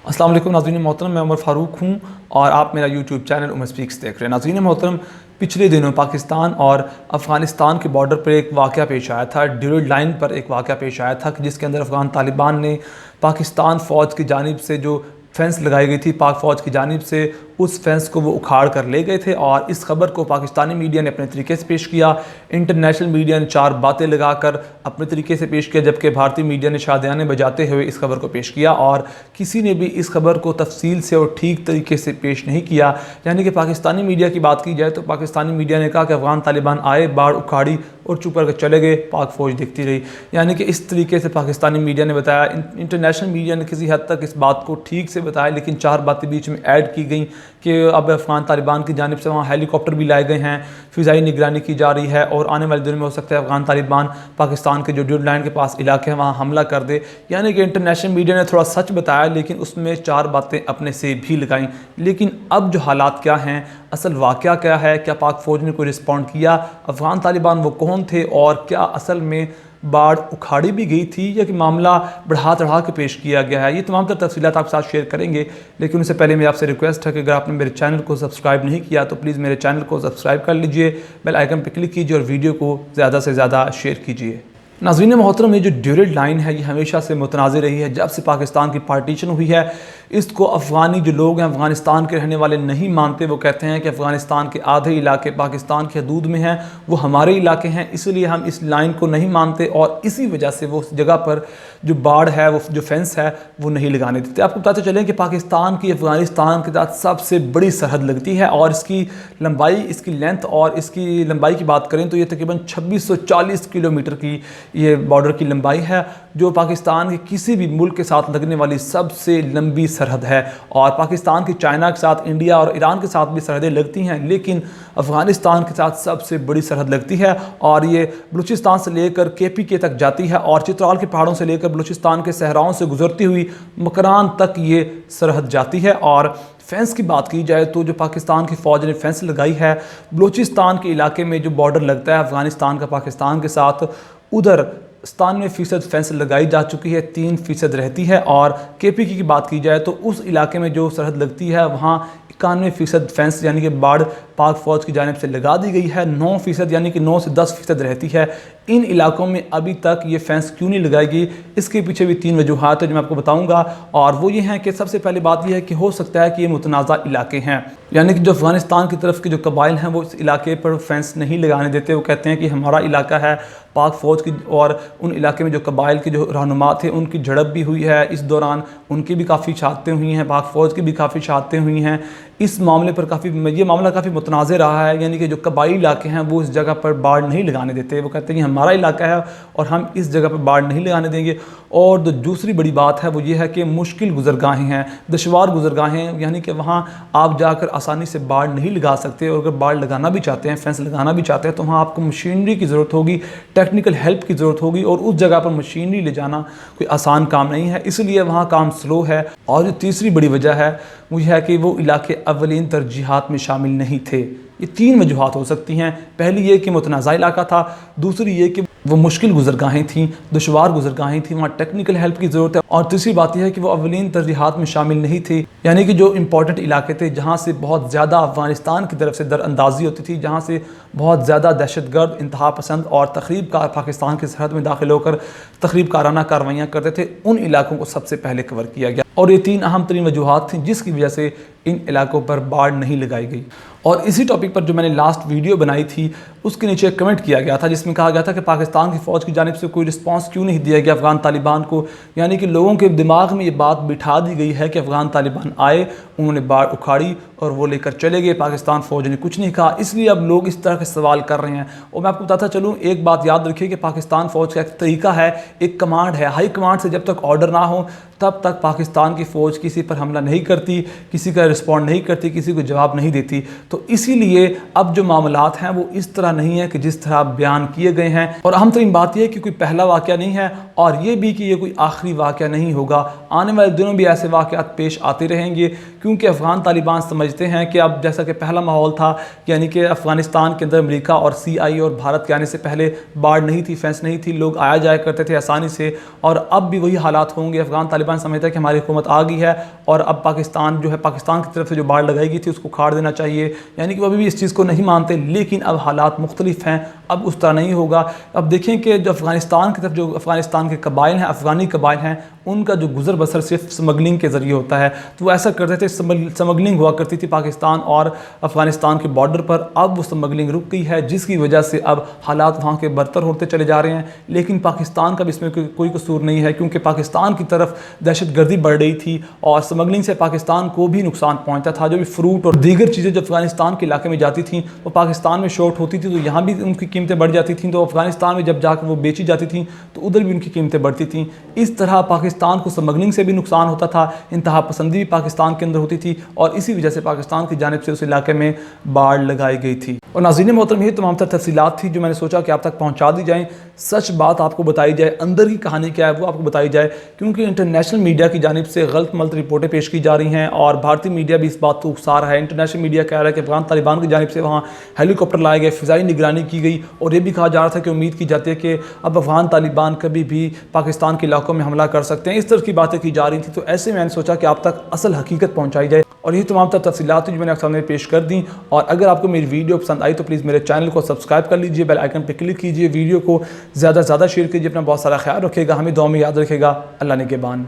अस्सलाम वालेकुम नाज़रीन मोहतरम, मैं उमर फ़ारूक हूँ और आप मेरा यूट्यूब चैनल उमर स्पीक्स देख रहे हैं। नाज़रीन मोहतरम, पिछले दिनों पाकिस्तान और अफ़गानिस्तान के बॉर्डर पर एक वाक़या पेश आया था। ड्यूरैंड लाइन पर एक वाक़या पेश आया था कि जिसके अंदर अफ़गान तालिबान ने पाकिस्तान फ़ौज की जानिब से जो फेंस लगाई गई थी, पाक फ़ौज की जानिब से, उस फेंस को वो उखाड़ कर ले गए थे। और इस खबर को पाकिस्तानी मीडिया ने अपने तरीके से पेश किया, इंटरनेशनल मीडिया ने चार बातें लगाकर अपने तरीके से पेश किया, जबकि भारतीय मीडिया ने शादियाने बजाते हुए इस खबर को पेश किया। और किसी ने भी इस खबर को तफसील से और ठीक तरीके से पेश नहीं किया। यानी कि पाकिस्तानी मीडिया की बात की जाए तो पाकिस्तानी मीडिया ने कहा कि अफ़गान तालिबान आए, बाढ़ उखाड़ी और चुप करके चले गए, पाक फ़ौज देखती रही। यानी कि इस तरीके से पाकिस्तानी मीडिया ने बताया। इंटरनेशनल मीडिया ने किसी हद तक इस बात को ठीक से बताया, लेकिन चार बातें बीच में ऐड की गई कि अब अफ़गान तालिबान की जानिब से वहाँ हेलीकॉप्टर भी लाए गए हैं, फ़िज़ाई निगरानी की जा रही है और आने वाले दिनों में हो सकता है अफ़गान तालिबान पाकिस्तान के जो ड्यूरैंड लाइन के पास इलाके हैं वहाँ हमला कर दे। यानी कि इंटरनेशनल मीडिया ने थोड़ा सच बताया, लेकिन उसमें चार बातें अपने से भी लगाईं। लेकिन अब जो हालात क्या हैं, असल वाक़या क्या है, क्या पाक फ़ौज ने कोई रिस्पॉन्ड किया, अफ़गान तालिबान वो कौन थे और क्या असल में बाढ़ उखाड़ी भी गई थी या कि मामला बढ़ा चढ़ा के पेश किया गया है, ये तमाम तर तफसीलात आपके साथ शेयर करेंगे। लेकिन उससे पहले मेरी आपसे रिक्वेस्ट है कि अगर आपने मेरे चैनल को सब्सक्राइब नहीं किया तो प्लीज़ मेरे चैनल को सब्सक्राइब कर लीजिए, बेल आइकन पर क्लिक कीजिए और वीडियो को ज़्यादा से ज़्यादा शेयर कीजिए। नाज़रीन मोहतरम, ये जो ड्यूरैंड लाइन है ये हमेशा से मुतनाज़िर रही है। जब से पाकिस्तान की पार्टीशन हुई है, इसको अफ़गानी जो लोग हैं, अफ़गानिस्तान के रहने वाले नहीं मानते। वो कहते हैं कि अफ़गानिस्तान के आधे इलाके पाकिस्तान के हदूद में हैं, वो हमारे इलाके हैं, इसलिए हम इस लाइन को नहीं मानते और इसी वजह से वो उस जगह पर जो बाढ़ है, वो जो फेंस है, वो नहीं लगाने देते। आपको बताते चलें कि पाकिस्तान की अफ़गानिस्तान के साथ सबसे बड़ी सरहद लगती है और इसकी लंबाई, इसकी लेंथ और इसकी लंबाई की बात करें तो ये तकरीबन 2640 किलोमीटर की ये बॉर्डर की लंबाई है, जो पाकिस्तान के किसी भी मुल्क के साथ लगने वाली सबसे लंबी सरहद है। और पाकिस्तान की चाइना के साथ, इंडिया और ईरान के साथ भी सरहदें लगती हैं, लेकिन अफ़गानिस्तान के साथ सबसे बड़ी सरहद लगती है और ये बलूचिस्तान से लेकर KPK तक जाती है और चित्राल के पहाड़ों से लेकर बलूचिस्तान के सहराओं से गुजरती हुई मकरान तक ये सरहद जाती है। और फेंस की बात की जाए तो जो पाकिस्तान की फ़ौज ने फेंस लगाई है बलूचिस्तान के इलाके में, जो बॉर्डर लगता है अफ़गानिस्तान का पाकिस्तान के साथ, उधर 97% फेंस लगाई जा चुकी है, 3% रहती है। और KPK की बात की जाए तो उस इलाके में जो सरहद लगती है वहाँ 91% फेंस यानी कि बाढ़ पाक फ़ौज की जानिब से लगा दी गई है। 9% यानी कि 9 से 10% रहती है। इन इलाकों में अभी तक ये फेंस क्यों नहीं लगाई गई, इसके पीछे भी 3 वजूहात है जो मैं आपको बताऊंगा। और वो ये हैं कि सबसे पहली बात यह है कि हो सकता है कि ये मुतनाज़ा इलाके हैं, यानी कि जो अफ़गानिस्तान की तरफ के जो कबाइल हैं वो इस इलाके पर फेंस नहीं लगाने देते। वो कहते हैं कि हमारा इलाका है, पाक फ़ौज की और उन इलाके में जो कबाइल के जो रहनुमा थे उनकी झड़प भी हुई है। इस दौरान उनकी भी काफ़ी शहादतें हुई हैं, पाक फ़ौज की भी काफ़ी शहादतें हुई हैं। इस मामले पर ये मामला काफ़ी मुतनाज़ रहा है, यानी कि जो कबाइली इलाके हैं वो इस जगह पर बाढ़ नहीं लगाने देते। वो कहते हैं कि हमारा इलाका है और हम इस जगह पर बाढ़ नहीं लगाने देंगे। और जो दूसरी बड़ी बात है वो ये है कि मुश्किल गुज़रगाहें हैं, दुश्वार गुज़रगाहें, यानी कि वहाँ आप जाकर आसानी से बाढ़ नहीं लगा सकते। और अगर बाढ़ लगाना भी चाहते हैं, फेंस लगाना भी चाहते हैं, तो वहाँ आपको मशीनरी की ज़रूरत होगी, टेक्निकल हेल्प की ज़रूरत होगी और उस जगह पर मशीनरी ले जाना कोई आसान काम नहीं है, इसलिए वहाँ काम स्लो है। और जो तीसरी बड़ी वजह है वो यह है कि वो इलाके अव्वलीन तरजीहात में शामिल नहीं थे। ये 3 वजूहात हो सकती हैं। पहली ये कि मुतनाज़ा इलाका था, दूसरी ये कि वो मुश्किल गुज़रगाहें थीं, दुश्वार गुज़रगाहें थीं, वहाँ टेक्निकल हेल्प की ज़रूरत है, और तीसरी बात यह है कि वो अव्वलीन तरजीहात में शामिल नहीं थी, यानी कि जो इंपॉर्टेंट इलाके थे जहाँ से बहुत ज़्यादा अफ़गानिस्तान की तरफ से दरअंदाज़ी होती थी, जहाँ से बहुत ज़्यादा दहशतगर्द, इंतहा पसंद और तख़रीबकार पाकिस्तान की सरहद में दाखिल होकर तख़रीब काराना कार्रवाइयाँ करते थे, उन इलाकों को सबसे पहले कवर किया गया। और ये 3 अहम तरीन वजूहात थी जिसकी वजह से इन इलाकों पर बाढ़ नहीं लगाई गई। और इसी टॉपिक पर जो मैंने लास्ट वीडियो बनाई थी उसके नीचे कमेंट किया गया था जिसमें कहा गया था कि पाकिस्तान की फ़ौज की जानिब से कोई रिस्पांस क्यों नहीं दिया गया अफ़गान तालिबान को। यानी कि लोगों के दिमाग में ये बात बिठा दी गई है कि अफ़गान तालिबान आए, उन्होंने बाढ़ उखाड़ी और वो लेकर चले गए, पाकिस्तान फ़ौज ने कुछ नहीं कहा, इसलिए अब लोग इस तरह के सवाल कर रहे हैं। और मैं आपको बताता चलूँ, एक बात याद रखिए कि पाकिस्तान फ़ौज का एक तरीका है, एक कमांड है, हाई कमांड से जब तक ऑर्डर ना हो तब तक पाकिस्तान की फ़ौज किसी पर हमला नहीं करती, किसी का रिस्पॉन्ड नहीं करती, किसी को जवाब नहीं देती। तो इसीलिए अब जो मामलात हैं वो इस तरह नहीं है कि जिस तरह बयान किए गए हैं। और अहम तरीन बात यह है कि कोई पहला वाक़या नहीं है और ये भी कि ये कोई आखिरी वाक़या नहीं होगा। आने वाले दिनों भी ऐसे वाक़यात पेश आते रहेंगे, क्योंकि अफ़गान तालिबान समझ سمجھتے ہیں کہ اب جیسا کہ پہلا ماحول تھا، یعنی کہ افغانستان کے اندر امریکہ اور CI اور بھارت کے آنے سے پہلے باڑ نہیں تھی، فینس نہیں تھی، لوگ آیا جایا کرتے تھے آسانی سے، اور اب بھی وہی حالات ہوں گے۔ افغان طالبان سمجھتا ہے کہ ہماری حکومت آ گئی ہے اور اب پاکستان جو ہے، پاکستان کی طرف سے جو باڑ لگائی گئی تھی اس کو کھاڑ دینا چاہیے، یعنی کہ وہ ابھی بھی اس چیز کو نہیں مانتے، لیکن اب حالات مختلف ہیں، اب اس طرح نہیں ہوگا۔ اب دیکھیں کہ جو افغانستان کی طرف جو افغانستان کے قبائل ہیں، افغانی قبائل ہیں، ان کا جو گزر بسر صرف سمگلنگ کے ذریعے ہوتا ہے، تو وہ ایسا کرتے تھے، سمگلنگ ہوا کرتی تھی پاکستان اور افغانستان کے بارڈر پر، اب وہ سمگلنگ رک گئی ہے، جس کی وجہ سے اب حالات وہاں کے برتر ہوتے چلے جا رہے ہیں۔ لیکن پاکستان کا بھی اس میں کوئی قصور نہیں ہے، کیونکہ پاکستان کی طرف دہشت گردی بڑھ رہی تھی اور سمگلنگ سے پاکستان کو بھی نقصان پہنچتا تھا۔ جو بھی فروٹ اور دیگر چیزیں جو افغانستان کے علاقے میں جاتی تھیں وہ پاکستان میں شارٹ ہوتی تھی، تو یہاں بھی ان کی قیمتیں بڑھ جاتی تھیں، تو افغانستان میں جب جا کر وہ بیچی جاتی تھیں تو ادھر بھی ان کی قیمتیں بڑھتی تھیں۔ اس طرح پاکستان کو سمگلنگ سے بھی نقصان ہوتا تھا، انتہا پسندی بھی پاکستان کے اندر ہوتی تھی، اور اسی وجہ سے پاکستان کی جانب سے اس علاقے میں باڑ لگائی گئی تھی۔ اور ناظرین محترم، یہ تمام تر تفصیلات تھی جو میں نے سوچا کہ آپ تک پہنچا دی جائیں، سچ بات آپ کو بتائی جائے، اندر کی کہانی کیا ہے وہ آپ کو بتائی جائے، کیونکہ انٹرنیشنل میڈیا کی جانب سے غلط ملت رپورٹیں پیش کی جا رہی ہیں اور بھارتی میڈیا بھی اس بات کو اکسا رہا ہے۔ انٹرنیشنل میڈیا کہہ رہا ہے کہ افغان طالبان کی جانب سے وہاں ہیلی کاپٹر لائے گئے، فضائی نگرانی کی گئی، اور یہ بھی کہا جا رہا تھا کہ امید کی جاتی ہے کہ اب افغان طالبان کبھی بھی پاکستان کے علاقوں میں حملہ کر سکتے ہیں، اس طرح کی باتیں کی جا رہی تھیں۔ تو ایسے میں نے سوچا کہ آپ تک اصل حقیقت پہنچائی جائے، اور یہ تمام تر تفصیلات جو میں نے آپ سامنے پیش کر دیں۔ اور اگر آپ کو میری ویڈیو پسند آئی تو پلیز میرے چینل کو سبسکرائب کر لیجئے، بیل آئیکن پہ کلک کیجئے، ویڈیو کو زیادہ سے زیادہ شیئر کیجئے، اپنا بہت سارا خیال رکھے گا، ہمیں دعا میں یاد رکھے گا۔ اللہ نگہبان۔